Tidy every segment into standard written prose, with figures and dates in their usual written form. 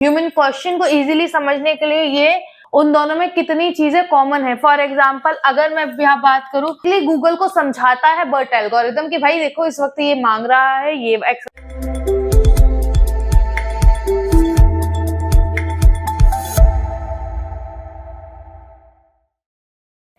Human question को easily समझने के लिए ये उन दोनों में कितनी चीजें कॉमन है। फॉर एग्जाम्पल अगर मैं यहाँ बात करूं, गूगल को समझाता है बर्ट एल्गोरिथम कि भाई देखो इस वक्त ये मांग रहा है ये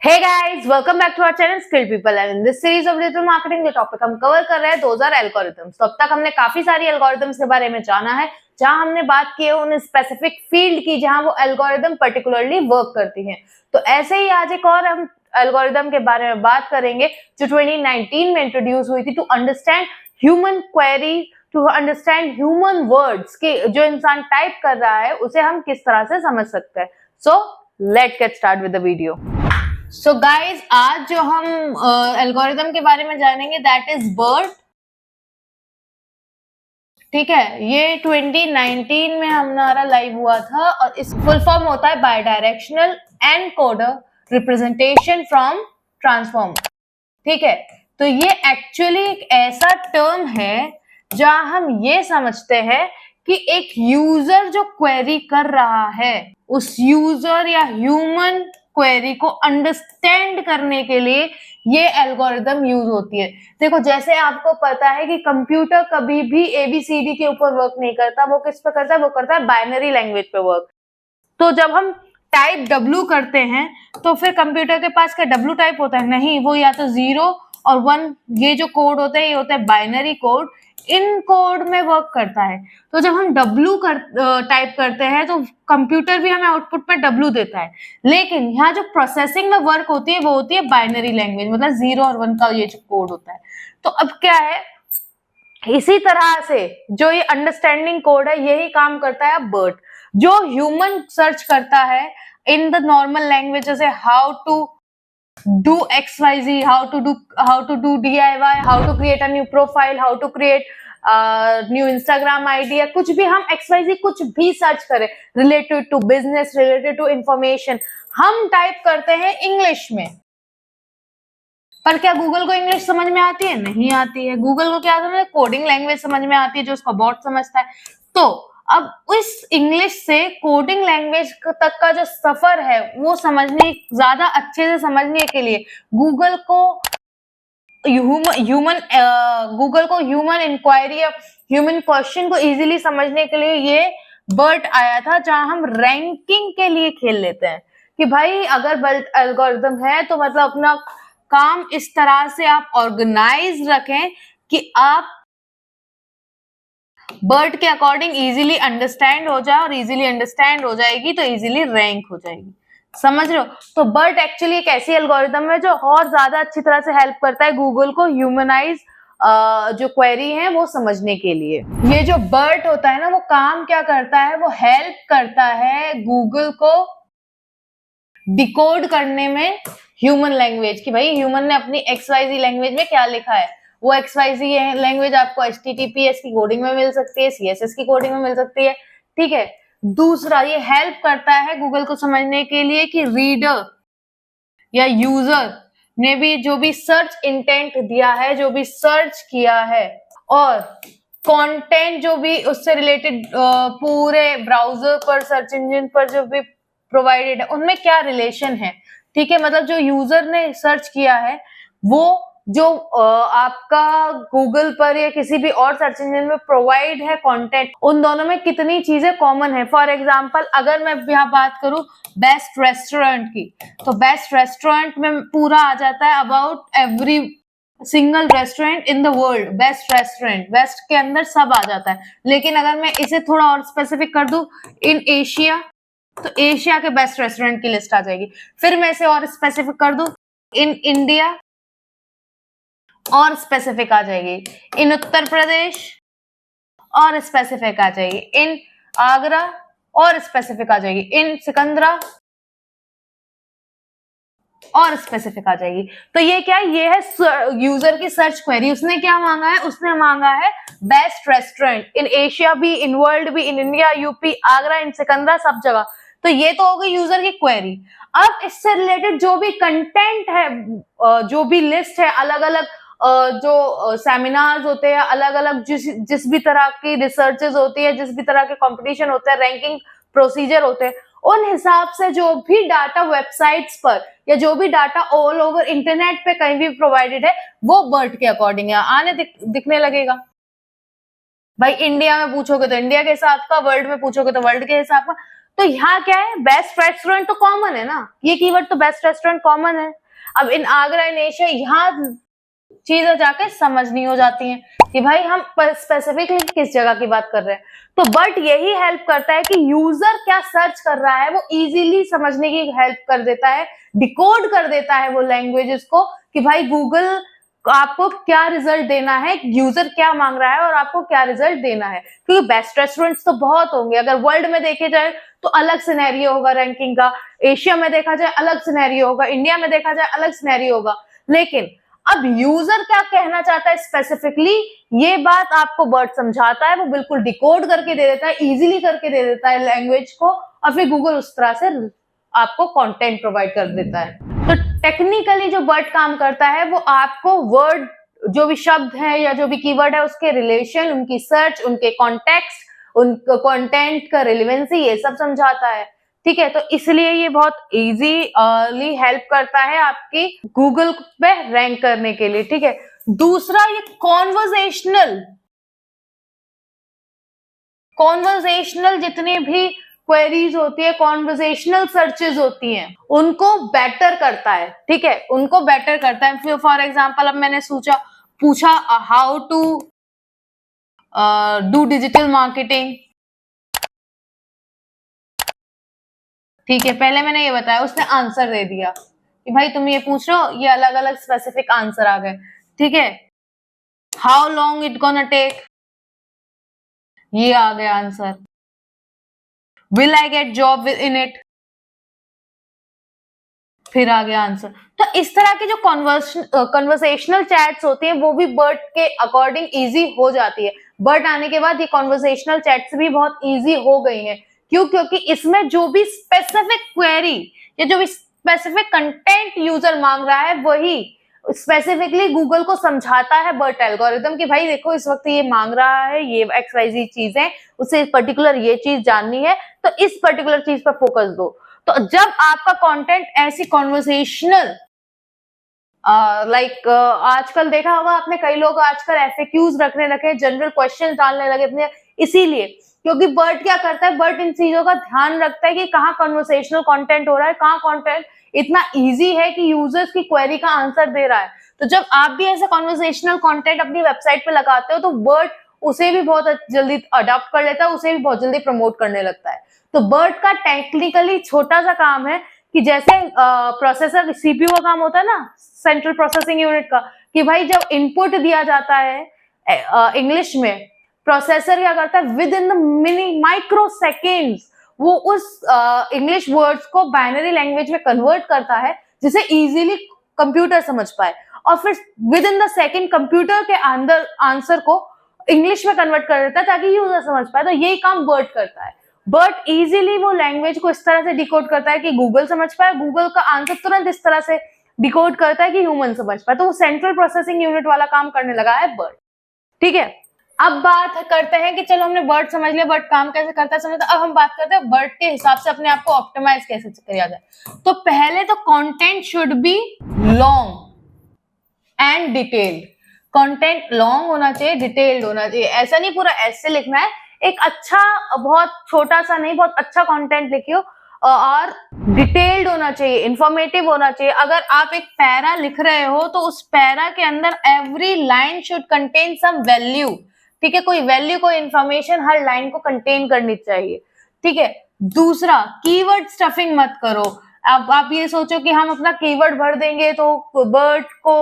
Hey guys, welcome back to our channel Skilled People and in this series of digital marketing जो टॉपिक हम कवर कर रहे हैं 2000 एल्गोरिथम्स। तो अब तक हमने काफी सारी एल्गोरिथम्स के बारे में जाना है, जहां हमने बात की है उन स्पेसिफिक फील्ड की जहां वो एल्गोरिथम पर्टिकुलरली वर्क करती है। तो ऐसे ही आज एक और हम एल्गोरिथम के बारे में बात करेंगे जो 2019 में इंट्रोड्यूस हुई थी to understand human query, to understand human words कि जो इंसान टाइप कर रहा है उसे हम किस तरह से समझ सकते हैं। So let's get start with the video. So guys, आज जो हम एल्गोरिथम के बारे में जानेंगे दैट इज BERT। ठीक है, ये 2019 में हमारा लाइव हुआ था और इस फुल फॉर्म होता है bidirectional encoder representation from transform. ठीक है, तो ये एक्चुअली एक ऐसा टर्म है जहां हम ये समझते हैं कि एक यूजर जो क्वेरी कर रहा है उस यूजर या ह्यूमन क्वेरी को अंडरस्टैंड करने के लिए ये एल्गोरिथम यूज होती है। देखो, जैसे आपको पता है कि कंप्यूटर कभी भी ABCD के ऊपर वर्क नहीं करता, वो किस पे करता है, वो करता है बाइनरी लैंग्वेज पे वर्क। तो जब हम टाइप W करते हैं तो फिर कंप्यूटर के पास क्या W टाइप होता है? नहीं, वो या तो 0 और 1 ये जो कोड होता है ये होता है बाइनरी कोड, इन कोड में वर्क करता है। तो जब हम W टाइप करते हैं तो कंप्यूटर भी हमें आउटपुट में W देता है, लेकिन यहाँ जो प्रोसेसिंग में वर्क होती है वो होती है बाइनरी लैंग्वेज, मतलब 0 और 1 का ये जो कोड होता है। तो अब क्या है, इसी तरह से जो ये अंडरस्टैंडिंग कोड है यही काम करता है BERT। जो ह्यूमन सर्च करता है इन द नॉर्मल लैंग्वेज, जैसे how to do XYZ, how to do DIY, how to create a new profile, how to create new Instagram ID, या कुछ भी हम XYZ कुछ भी सर्च करें related to business, related to information, हम type करते हैं इंग्लिश में। पर क्या गूगल को इंग्लिश समझ में आती है? नहीं आती है। गूगल को क्या समझ, कोडिंग लैंग्वेज समझ में आती है जो उसका बॉट समझता है। तो अब इस इंग्लिश से कोडिंग लैंग्वेज तक का जो सफर है वो समझने, ज्यादा अच्छे से समझने के लिए गूगल को ह्यूमन इंक्वायरी या ह्यूमन क्वेश्चन को इजीली समझने के लिए ये BERT आया था, जहां हम रैंकिंग के लिए खेल लेते हैं कि भाई अगर BERT एल्गोरिथम है तो मतलब अपना काम इस तरह से आप ऑर्गेनाइज रखें कि आप BERT के अकॉर्डिंग इजीली अंडरस्टैंड हो जाए, और इजीली अंडरस्टैंड हो जाएगी तो इजीली रैंक हो जाएगी। समझ रहे हो? तो BERT एक्चुअली एक ऐसी एल्गोरिथम है जो और ज्यादा अच्छी तरह से हेल्प करता है गूगल को ह्यूमनाइज जो क्वेरी है वो समझने के लिए। ये जो BERT होता है ना, वो काम क्या करता है, वो हेल्प करता है गूगल को डिकोड करने में ह्यूमन लैंग्वेज की। भाई ह्यूमन ने अपनी XYZ लैंग्वेज में क्या लिखा है, वो XYZ लैंग्वेज आपको HTTPS की कोडिंग में मिल सकती है, CSS की कोडिंग में मिल सकती है। ठीक है, दूसरा ये हेल्प करता है गूगल को समझने के लिए कि रीडर या यूजर ने भी जो भी सर्च इंटेंट दिया है, जो भी सर्च किया है, और कंटेंट जो भी उससे रिलेटेड पूरे ब्राउजर पर, सर्च इंजन पर जो भी प्रोवाइडेड है, उनमें क्या रिलेशन है। ठीक है, मतलब जो यूजर ने सर्च किया है वो जो आपका गूगल पर या किसी भी और सर्च इंजन में प्रोवाइड है कंटेंट, उन दोनों में कितनी चीजें कॉमन है। फॉर एग्जांपल अगर मैं यहाँ बात करूं बेस्ट रेस्टोरेंट की, तो बेस्ट रेस्टोरेंट में पूरा आ जाता है about every single restaurant in the world. Best restaurant, best के अंदर सब आ जाता है। लेकिन अगर मैं इसे थोड़ा और स्पेसिफिक कर दूं इन एशिया, तो एशिया के बेस्ट रेस्टोरेंट की लिस्ट आ जाएगी। फिर मैं इसे और स्पेसिफिक कर दूं इन इंडिया, और स्पेसिफिक आ जाएगी इन उत्तर प्रदेश, और स्पेसिफिक आ जाएगी इन आगरा, और स्पेसिफिक आ जाएगी इन सिकंदरा, और स्पेसिफिक आ जाएगी। तो ये क्या है, ये है यूजर की सर्च क्वेरी। उसने क्या मांगा है, उसने मांगा है बेस्ट रेस्टोरेंट इन एशिया भी, इन वर्ल्ड भी, इन इंडिया, यूपी, आगरा, इन सिकंदरा, सब जगह। तो ये तो हो गई यूजर की क्वेरी। अब इससे रिलेटेड जो भी कंटेंट है, जो भी लिस्ट है अलग अलग जो सेमिनार्स होते हैं, अलग अलग जिस भी तरह की रिसर्चेज होती है, जिस भी तरह के कंपटीशन होते हैं, रैंकिंग प्रोसीजर होते हैं, उन हिसाब से जो भी डाटा वेबसाइट्स पर या जो भी डाटा ऑल ओवर इंटरनेट पे कहीं भी प्रोवाइडेड है वो बर्ट के अकॉर्डिंग है आने दिखने लगेगा। भाई इंडिया में पूछोगे तो इंडिया के हिसाब का, वर्ल्ड में पूछोगे तो वर्ल्ड के हिसाब का। तो यहाँ क्या है, बेस्ट रेस्टोरेंट तो कॉमन है ना, ये कीवर्ड तो बेस्ट रेस्टोरेंट कॉमन है। अब इन आगरा, इन एशिया, यहाँ चीजें जाके समझनी हो जाती हैं कि भाई हम स्पेसिफिकली किस जगह की बात कर रहे हैं। तो बट यही हेल्प करता है कि यूजर क्या सर्च कर रहा है वो इजीली समझने की हेल्प कर देता है, डिकोड कर देता है वो लैंग्वेजेस को कि भाई गूगल आपको क्या रिजल्ट देना है, यूजर क्या मांग रहा है और आपको क्या रिजल्ट देना है। क्योंकि बेस्ट रेस्टोरेंट्स तो बहुत होंगे, अगर वर्ल्ड में देखे जाए तो अलग सिनेरियो होगा रैंकिंग का, एशिया में देखा जाए अलग सिनेरियो होगा, इंडिया में देखा जाए अलग सिनेरियो होगा। लेकिन अब यूजर क्या कहना चाहता है स्पेसिफिकली, ये बात आपको बर्ट समझाता है, वो बिल्कुल डिकोड करके दे देता है, इजीली करके दे देता है लैंग्वेज को, और फिर गूगल उस तरह से आपको कंटेंट प्रोवाइड कर देता है। तो टेक्निकली जो बर्ट काम करता है वो आपको वर्ड, जो भी शब्द है या जो भी कीवर्ड है उसके रिलेशन, उनकी सर्च, उनके कॉन्टेक्स्ट, उनका कंटेंट का रिलेवेंसी, ये सब समझाता है। ठीक है, तो इसलिए ये बहुत इजीली हेल्प करता है आपकी गूगल पे रैंक करने के लिए। ठीक है, दूसरा ये कॉन्वर्जेशनल जितने भी क्वेरीज होती है, कॉन्वर्जेशनल सर्चेज होती हैं, उनको बेटर करता है। ठीक है, उनको बेटर करता है। फॉर एग्जांपल अब मैंने पूछा how to do digital marketing. ठीक है, पहले मैंने ये बताया, उसने आंसर दे दिया कि भाई तुम ये पूछ रहे हो, ये अलग अलग स्पेसिफिक आंसर आ गए। ठीक है, how long it gonna take, ये आ गया answer. Will I get job in it, फिर आ गया आंसर। तो इस तरह के जो कन्वर्सेशनल चैट्स होती हैं वो भी बर्ट के अकॉर्डिंग इजी हो जाती है। बर्ट आने के बाद ये कन्वर्सेशनल चैट्स भी बहुत इजी हो गई हैं। क्यों? क्योंकि इसमें जो भी स्पेसिफिक क्वेरी या जो भी स्पेसिफिक कंटेंट यूजर मांग रहा है वही स्पेसिफिकली गूगल को समझाता है बर्ट एल्गोरिथम कि भाई देखो इस वक्त ये मांग रहा है, ये XYZ चीज है, उसे पर्टिकुलर ये चीज जाननी है, तो इस पर्टिकुलर चीज पर फोकस दो। तो जब आपका कंटेंट ऐसी कॉन्वर्सेशनल आजकल देखा होगा आपने, कई लोग आजकल FAQs रखने लगे, जनरल क्वेश्चन डालने लगे अपने, इसीलिए क्योंकि बर्ट क्या करता है, बर्ट इन चीजों का ध्यान रखता है कि कहाँ कॉन्वर्सेशनल कंटेंट हो रहा है, कहाँ कंटेंट इतना इजी है कि यूजर्स की क्वेरी का आंसर दे रहा है। तो जब आप भी ऐसा कॉन्वर्सेशनल कंटेंट अपनी वेबसाइट पे लगाते हो तो बर्ट उसे भी बहुत जल्दी अडॉप्ट कर लेता है, उसे भी बहुत जल्दी प्रमोट करने लगता है। तो बर्ट का टेक्निकली छोटा सा काम है कि जैसे प्रोसेसर CPU का काम होता है ना, सेंट्रल प्रोसेसिंग यूनिट का, कि भाई जब इनपुट दिया जाता है इंग्लिश में, प्रोसेसर क्या करता है, with in the micro seconds वो उस इंग्लिश वर्ड्स को बाइनरी लैंग्वेज में कन्वर्ट करता है जिसे इजीली कंप्यूटर समझ पाए, और फिर with in the second computer के अंदर आंसर को इंग्लिश में कन्वर्ट कर देता है ताकि यूजर समझ पाए। तो यही काम बर्ट करता है। बर्ट इजीली वो लैंग्वेज को इस तरह से डिकोड करता है कि गूगल समझ पाए, गूगल का आंसर तुरंत इस तरह से डिकोड करता है कि ह्यूमन समझ पाए। तो वो सेंट्रल प्रोसेसिंग यूनिट वाला काम करने लगा है बर्ट। ठीक है, अब बात करते हैं कि चलो हमने बर्ट समझ लिया, बर्ट काम कैसे करता है समझ, अब हम बात करते हैं बर्ट के हिसाब से अपने आप को ऑप्टिमाइज कैसे किया जाए। तो पहले तो content should be long and detailed. Content long होना चाहिए, डिटेल्ड होना चाहिए। ऐसा नहीं पूरा ऐसे लिखना है, एक अच्छा, बहुत छोटा सा नहीं, बहुत अच्छा कंटेंट लिखियो और डिटेल्ड होना चाहिए, इंफॉर्मेटिव होना चाहिए। अगर आप एक पैरा लिख रहे हो तो उस पैरा के अंदर every line should contain some value. ठीक है, कोई वैल्यू, कोई इंफॉर्मेशन हर लाइन को कंटेन करनी चाहिए। ठीक है, दूसरा कीवर्ड स्टफिंग मत करो। अब आप ये सोचो कि हम अपना कीवर्ड भर देंगे तो बर्ट को,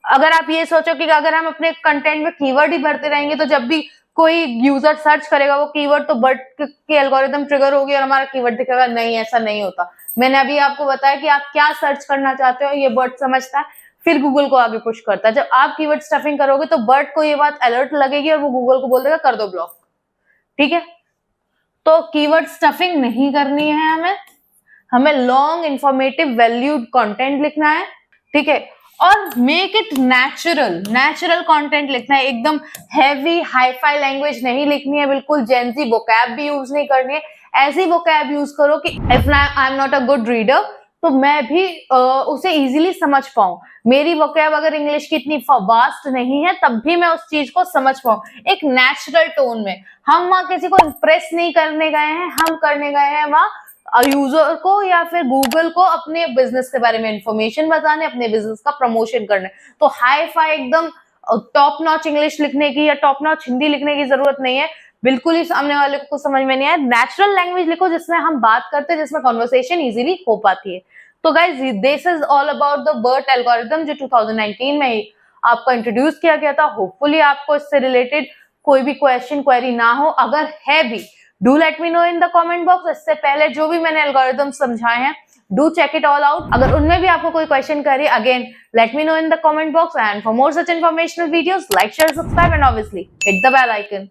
अगर आप ये सोचो कि अगर हम अपने कंटेंट में कीवर्ड ही भरते रहेंगे तो जब भी कोई यूजर सर्च करेगा वो कीवर्ड तो बर्ट की एल्गोरिथम ट्रिगर होगी और हमारा कीवर्ड दिखेगा। नहीं, ऐसा नहीं होता। मैंने अभी आपको बताया कि आप क्या सर्च करना चाहते हो, ये बर्ट समझता है, फिर गूगल को आगे पुश करता है। जब आप कीवर्ड स्टफिंग करोगे तो बर्ट को ये बात अलर्ट लगेगी और वो गूगल को बोल देगा कर दो ब्लॉक। ठीक है, तो कीवर्ड स्टफिंग नहीं करनी है हमें लॉन्ग इंफॉर्मेटिव वैल्यूड कंटेंट लिखना है। ठीक है, और मेक इट नेचुरल कंटेंट लिखना है, एकदम हैवी हाई-फाई लैंग्वेज नहीं लिखनी है, बिल्कुल जेनजी वोकैब भी यूज नहीं करनी है। ऐसी वोकैब यूज करो कि if I am not a good reader तो मैं भी उसे इजीली समझ पाऊं। मेरी वोकैब अगर इंग्लिश की इतनी वास्ट नहीं है तब भी मैं उस चीज को समझ पाऊं, एक नेचुरल टोन में। हम वहां किसी को इम्प्रेस नहीं करने गए हैं, हम करने गए हैं वहां यूजर को या फिर गूगल को अपने बिजनेस के बारे में इंफॉर्मेशन बताने, अपने बिजनेस का प्रमोशन करने। तो हाई फाई एकदम टॉप नॉच इंग्लिश लिखने की या टॉप नॉच हिंदी लिखने की जरूरत नहीं है, बिल्कुल ही सामने वाले को समझ में नहीं आया। नेचुरल लैंग्वेज लिखो जिसमें हम बात करते हैं, जिसमें कॉन्वर्सेशन इजीली हो पाती है। तो guys this is all about the BERT algorithm जो 2019 में आपको इंट्रोड्यूस किया गया था। होपफुली आपको इससे रिलेटेड कोई भी क्वेश्चन क्वेरी ना हो, अगर है भी do let me know in the comment box. इससे पहले जो भी मैंने एल्गोरिथम समझाए हैं do check it all out. अगर उनमें भी आपको कोई क्वेश्चन करे again let me know in the comment box. And for more such informational videos like share subscribe and obviously hit the bell icon.